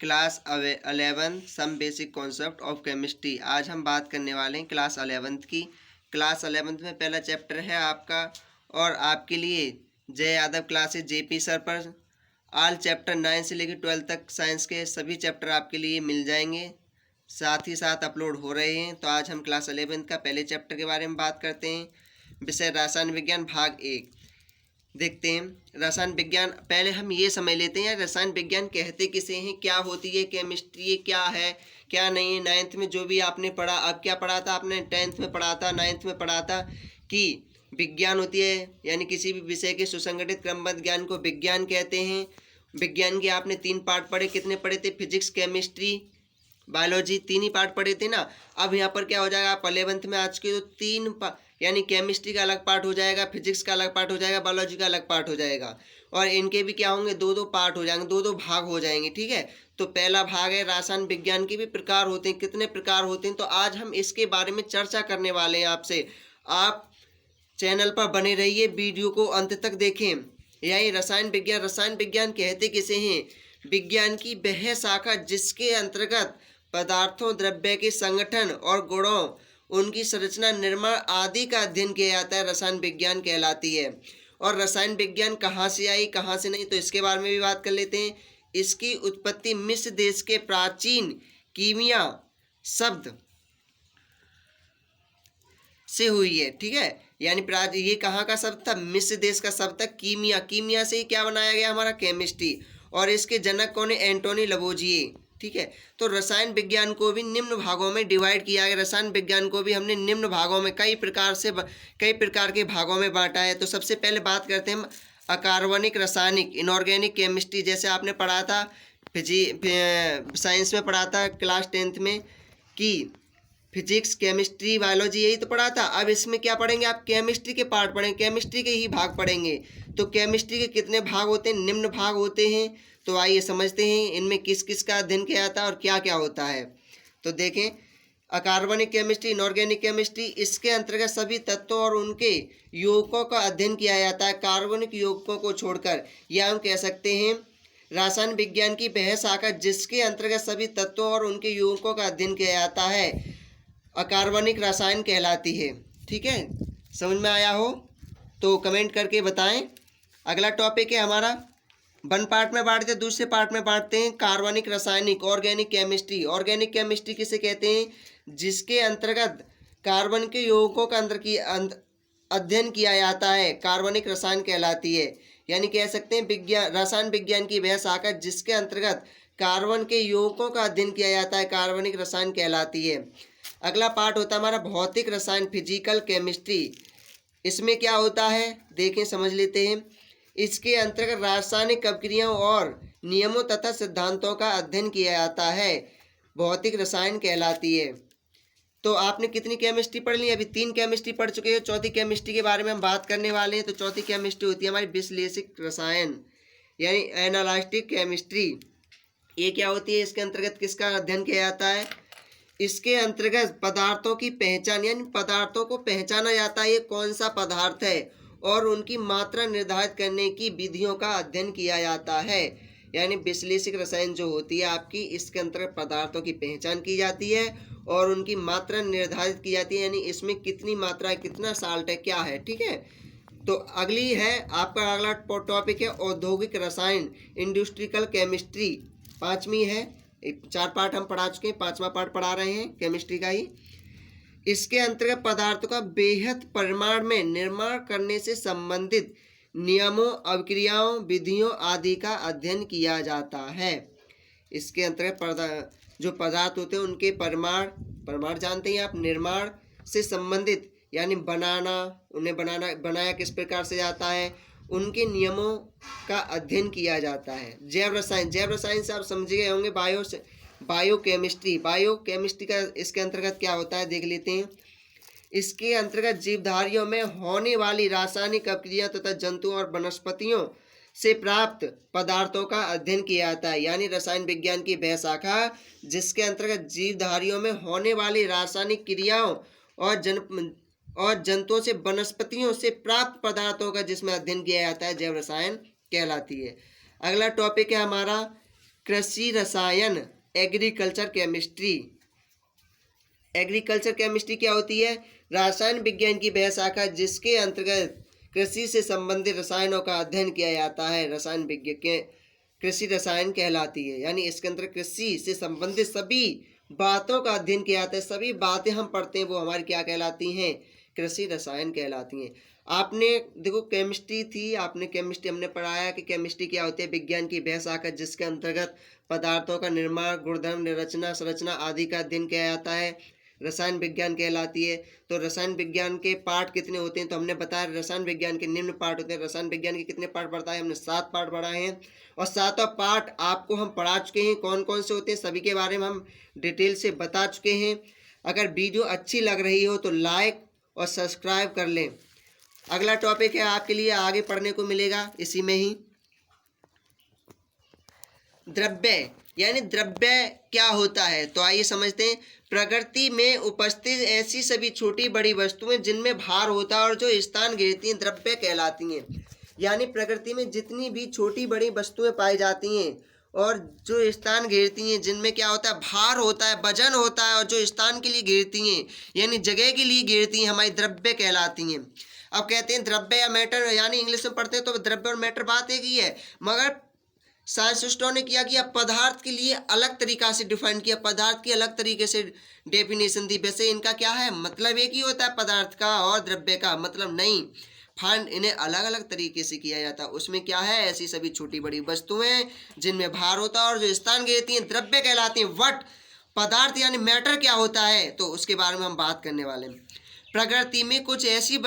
Class 11 some basic concept of chemistry. आज हम बात करने वाले हैं क्लास 11th की। क्लास 11th में पहला चैप्टर है आपका, और आपके लिए जय यादव क्लासेस जेपी सर पर ऑल चैप्टर 9 से लेकर 12 तक साइंस के सभी चैप्टर आपके लिए मिल जाएंगे, साथ ही साथ अपलोड हो रहे हैं। तो आज हम क्लास 11th का पहले चैप्टर के बारे में बात करते हैं। विषय रसायन विज्ञान भाग 1 देखते हैं। रसायन विज्ञान, पहले हम ये समझ लेते हैं रसायन विज्ञान कहते किसे हैं, क्या होती है केमिस्ट्री, क्या है क्या नहीं है। 9th में जो भी आपने पढ़ा, अब क्या पढ़ा था आपने, 10th में पढ़ा था, 9th में पढ़ा था कि विज्ञान होती है यानी किसी भी विषय के सुसंगठित क्रमबद्ध ज्ञान को विज्ञान कहते हैं। विज्ञान के आपने 3 पार्ट पढ़े, कितने पढ़े थे, फिजिक्स, केमिस्ट्री, बायोलॉजी, 3 ही पार्ट पढ़े थे ना। अब यहाँ पर क्या हो जाएगा, आप 11th में आज के तो 3 यानी केमिस्ट्री का अलग पार्ट हो जाएगा, फिजिक्स का अलग पार्ट हो जाएगा, बायोलॉजी का अलग पार्ट हो जाएगा, और इनके भी क्या होंगे, 2-2 पार्ट हो जाएंगे, 2-2 भाग हो जाएंगे। ठीक है, तो पहला भाग है रसायन विज्ञान के भी प्रकार होते हैं, कितने प्रकार होते हैं, तो आज हम इसके बारे में चर्चा करने वाले हैं आपसे। आप चैनल पर बने रहिए, वीडियो को अंत तक देखें। यही रसायन विज्ञान कहते किसे हैं, विज्ञान की वह शाखा जिसके अंतर्गत पदार्थों, द्रव्य के संगठन और गुणों, उनकी संरचना, निर्माण आदि का अध्ययन किया जाता है, रसायन विज्ञान कहलाती है। और रसायन विज्ञान कहाँ से आई, कहाँ से नहीं, तो इसके बारे में भी बात कर लेते हैं। इसकी उत्पत्ति मिस्र देश के प्राचीन कीमिया शब्द से हुई है। ठीक है, यानी ये कहाँ का शब्द था, मिस्र देश का शब्द था कीमिया। कीमिया से ही क्या बनाया गया हमारा, केमिस्ट्री। और इसके जनक कौन है, एंटोनी लवोजिए। ठीक है, तो रसायन विज्ञान को भी निम्न भागों में डिवाइड किया गया। रसायन विज्ञान को भी हमने निम्न भागों में कई प्रकार के भागों में बांटा है। तो सबसे पहले बात करते हैं हम अकार्बनिक रासायनिक, इनऑर्गेनिक केमिस्ट्री, जैसे आपने पढ़ा था साइंस में पढ़ा था क्लास 10th में कि फिजिक्स, केमिस्ट्री, बायोलॉजी, यही तो पढ़ा था। अब इसमें क्या पढ़ेंगे आप, केमिस्ट्री के पार्ट पढ़ेंगे, केमिस्ट्री के ही भाग पढ़ेंगे। तो केमिस्ट्री के कितने भाग होते हैं, निम्न भाग होते हैं। तो आइए समझते हैं इनमें किस किस का अध्ययन किया जाता है और क्या क्या होता है। तो देखें, अकार्बनिक केमिस्ट्री, इनऑर्गेनिक केमिस्ट्री, इसके अंतर्गत सभी तत्वों और उनके यौगिकों का अध्ययन किया जाता है, कार्बनिक यौगिकों को छोड़कर। या हम कह सकते हैं रसायन विज्ञान की वह शाखा जिसके अंतर्गत सभी तत्वों और उनके यौगिकों का अध्ययन किया जाता है, अकार्बनिक रसायन कहलाती है। ठीक है, समझ में आया हो तो कमेंट करके बताएं। अगला टॉपिक है हमारा, वन पार्ट में बांटते हैं, दूसरे पार्ट में बांटते हैं कार्बनिक रासायनिक, ऑर्गेनिक केमिस्ट्री। ऑर्गेनिक केमिस्ट्री किसे कहते हैं, जिसके अंतर्गत कार्बन के यौगिकों का अध्ययन किया जाता है, कार्बनिक रसायन कहलाती है। यानी कह सकते हैं रसायन विज्ञान की वह शाखा जिसके अंतर्गत कार्बन के यौगिकों का अध्ययन किया जाता है, कार्बनिक रसायन कहलाती है। अगला पार्ट होता है हमारा भौतिक रसायन, फिजिकल केमिस्ट्री। इसमें क्या होता है देखें, समझ लेते हैं। इसके अंतर्गत रासायनिक अभिक्रियाओं और नियमों तथा सिद्धांतों का अध्ययन किया जाता है, भौतिक रसायन कहलाती है। तो आपने कितनी केमिस्ट्री पढ़ ली, अभी 3 केमिस्ट्री पढ़ चुके हैं। चौथी केमिस्ट्री के बारे में हम बात करने वाले हैं। तो चौथी केमिस्ट्री होती है हमारी विश्लेषिक रसायन, यानी एनालिटिक केमिस्ट्री। ये क्या होती है, इसके अंतर्गत किसका अध्ययन किया जाता है, इसके अंतर्गत पदार्थों की पहचान, यानी पदार्थों को पहचाना जाता है ये कौन सा पदार्थ है, और उनकी मात्रा निर्धारित करने की विधियों का अध्ययन किया जाता है। यानी विश्लेषिक रसायन जो होती है आपकी, इसके अंतर्गत पदार्थों की पहचान की जाती है और उनकी मात्रा निर्धारित की जाती है, यानी इसमें कितनी मात्रा है, कितना साल्ट है, क्या है। ठीक है, तो अगली है आपका अगला टॉपिक है औद्योगिक रसायन, इंडस्ट्रियल केमिस्ट्री। 5वीं है, 4 पार्ट हम पढ़ा चुके हैं, 5वां पार्ट पढ़ा रहे हैं केमिस्ट्री का ही। इसके अंतर्गत पदार्थों का बेहद परिमाण में निर्माण करने से संबंधित नियमों, अभिक्रियाओं, विधियों आदि का अध्ययन किया जाता है। इसके अंतर्गत जो पदार्थ होते हैं उनके परिमाण जानते हैं आप, निर्माण से संबंधित यानी उन्हें बनाया किस प्रकार से जाता है, उनके नियमों का अध्ययन किया जाता है। जैव रसायन से आप समझ गए होंगे, बायोकेमिस्ट्री का इसके अंतर्गत क्या होता है देख लेते हैं। इसके अंतर्गत जीवधारियों में होने वाली रासायनिक अभिक्रिया तथा जंतुओं और वनस्पतियों से प्राप्त पदार्थों का अध्ययन किया जाता है। यानी रसायन विज्ञान की वह शाखा जिसके अंतर्गत जीवधारियों में होने वाली रासायनिक क्रियाओं और जंतुओं से, वनस्पतियों से प्राप्त पदार्थों का जिसमें अध्ययन किया जाता है, जैव रसायन कहलाती है। अगला टॉपिक है हमारा कृषि रसायन एग्रीकल्चर केमिस्ट्री। एग्रीकल्चर केमिस्ट्री क्या होती है? रसायन विज्ञान की वह शाखा जिसके अंतर्गत कृषि से संबंधित रसायनों का अध्ययन किया जाता है, रसायन विज्ञान के कृषि रसायन कहलाती है। यानी इसके अंदर कृषि से संबंधित सभी बातों का अध्ययन किया जाता है, सभी बातें हम पढ़ते हैं वो हमारी क्या कहलाती हैं? कृषि रसायन कहलाती हैं। आपने देखो केमिस्ट्री थी, आपने केमिस्ट्री हमने पढ़ाया कि केमिस्ट्री क्या होती है? विज्ञान की वह शाखा जिसके अंतर्गत पदार्थों का निर्माण, गुणधर्म, निरचना, संरचना आदि का अध्ययन किया जाता है, रसायन विज्ञान कहलाती है। तो रसायन विज्ञान के पार्ट कितने होते हैं? तो हमने बताया रसायन विज्ञान के निम्न पार्ट होते हैं। रसायन विज्ञान के कितने पार्ट पढ़ता है? हमने 7 पार्ट पढ़ाए हैं और 7 पार्ट आपको हम पढ़ा चुके हैं। कौन कौन से होते हैं सभी के बारे में हम डिटेल से बता चुके हैं। अगर वीडियो अच्छी लग रही हो तो लाइक और सब्सक्राइब कर लें। अगला टॉपिक है आपके लिए आगे पढ़ने को मिलेगा इसी में ही, द्रव्य। यानी द्रव्य क्या होता है? तो आइए समझते हैं। प्रकृति में उपस्थित ऐसी सभी छोटी बड़ी वस्तुएं जिनमें भार होता है और जो स्थान घेरती हैं द्रव्य कहलाती हैं। यानी प्रकृति में जितनी भी छोटी बड़ी वस्तुएं पाई जाती हैं और जो स्थान घेरती हैं, जिनमें क्या होता है? भार होता है, वजन होता है और जो स्थान के लिए घेरती हैं यानी जगह के लिए घेरती हैं, हमारी द्रव्य कहलाती हैं। अब कहते हैं द्रव्य या मैटर, यानी इंग्लिश में पढ़ते हैं तो द्रव्य और मैटर बात एक ही है, मगर साइंटिस्टों ने किया कि पदार्थ के लिए अलग तरीका से डिफाइन किया, पदार्थ की अलग तरीके से डेफिनेशन दी। वैसे इनका क्या है? मतलब एक ही होता है पदार्थ का और द्रव्य का मतलब नहीं, फाइंड इन्हें अलग अलग तरीके से किया जाता है। उसमें क्या है? ऐसी सभी छोटी बड़ी वस्तुएं जिनमें भार होता है और जो स्थान घेरती हैं द्रव्य कहलाती हैं। वट पदार्थ यानी मैटर क्या होता है? तो उसके बारे में हम बात करने वाले हैं। प्रकृति में कुछ ऐसी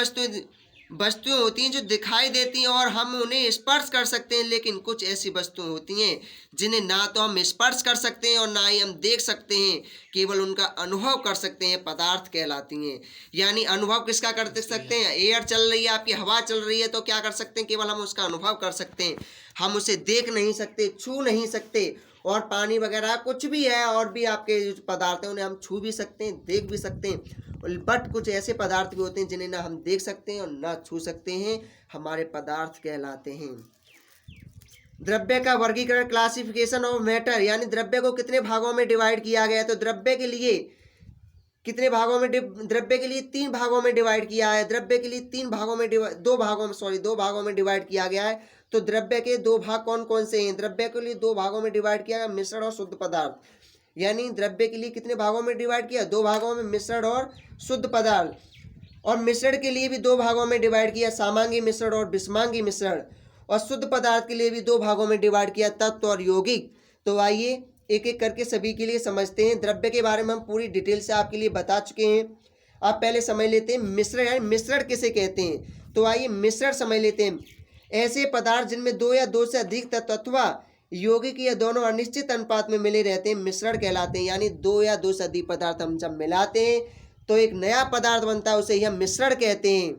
वस्तुएं होती हैं जो दिखाई देती हैं और हम उन्हें स्पर्श कर सकते हैं, लेकिन कुछ ऐसी वस्तुएं होती हैं जिन्हें ना तो हम स्पर्श कर सकते हैं और ना ही हम देख सकते हैं, केवल उनका अनुभव कर सकते हैं, पदार्थ कहलाती हैं। यानी अनुभव किसका कर सकते हैं? एयर चल रही है, आपकी हवा चल रही है तो क्या कर सकते हैं? केवल हम उसका अनुभव कर सकते हैं, हम उसे देख नहीं सकते, छू नहीं सकते। और पानी वगैरह कुछ भी है और भी आपके जो पदार्थ हैं उन्हें हम छू भी सकते हैं, देख भी सकते हैं, बट कुछ ऐसे पदार्थ भी होते हैं जिन्हें ना हम देख सकते हैं और ना छू सकते हैं, हमारे पदार्थ कहलाते हैं। द्रव्य का वर्गीकरण, क्लासिफिकेशन ऑफ मैटर, यानी द्रव्य को कितने भागों में डिवाइड किया गया है? तो द्रव्य के लिए कितने भागों में? द्रव्य के लिए 3 भागों में डिवाइड किया है। द्रव्य के लिए 3 भागों में 2 भागों में डिवाइड किया गया है। तो द्रव्य के 2 भाग कौन कौन से हैं? द्रव्य के लिए 2 भागों में डिवाइड किया गया, मिश्रण और शुद्ध पदार्थ। यानी द्रव्य के लिए कितने भागों में डिवाइड किया? 2 भागों में, मिश्रण और शुद्ध पदार्थ। और मिश्रण के लिए भी 2 भागों में डिवाइड किया, सामांगी मिश्रण और विषमांगी मिश्रण। और शुद्ध पदार्थ के लिए भी 2 भागों में डिवाइड किया, तत्व और यौगिक। तो आइए एक एक करके सभी के लिए समझते हैं। द्रव्य के बारे में हम पूरी डिटेल से आपके लिए बता चुके हैं। आप पहले समझ लेते हैं मिश्रण, यानी मिश्रण किसे कहते हैं। तो आइए मिश्रण समझ लेते हैं। ऐसे पदार्थ जिनमें 2 या 2 से अधिक तत्व अथवा यौगिक या दोनों अनिश्चित अनुपात में मिले रहते हैं, मिश्रण कहलाते हैं। यानी 2 या 2 से अधिक पदार्थ हम जब मिलाते हैं तो एक नया पदार्थ बनता है, उसे ही हम मिश्रण कहते हैं।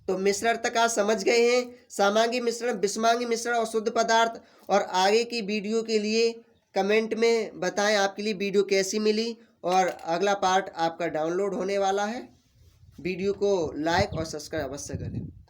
तो मिश्रण तक आप समझ गए हैं, सामांगी मिश्रण, विषमांगी मिश्रण और शुद्ध पदार्थ। और आगे की वीडियो के लिए कमेंट में बताएं आपके लिए वीडियो कैसी मिली, और अगला पार्ट आपका डाउनलोड होने वाला है। वीडियो को लाइक और सब्सक्राइब अवश्य करें।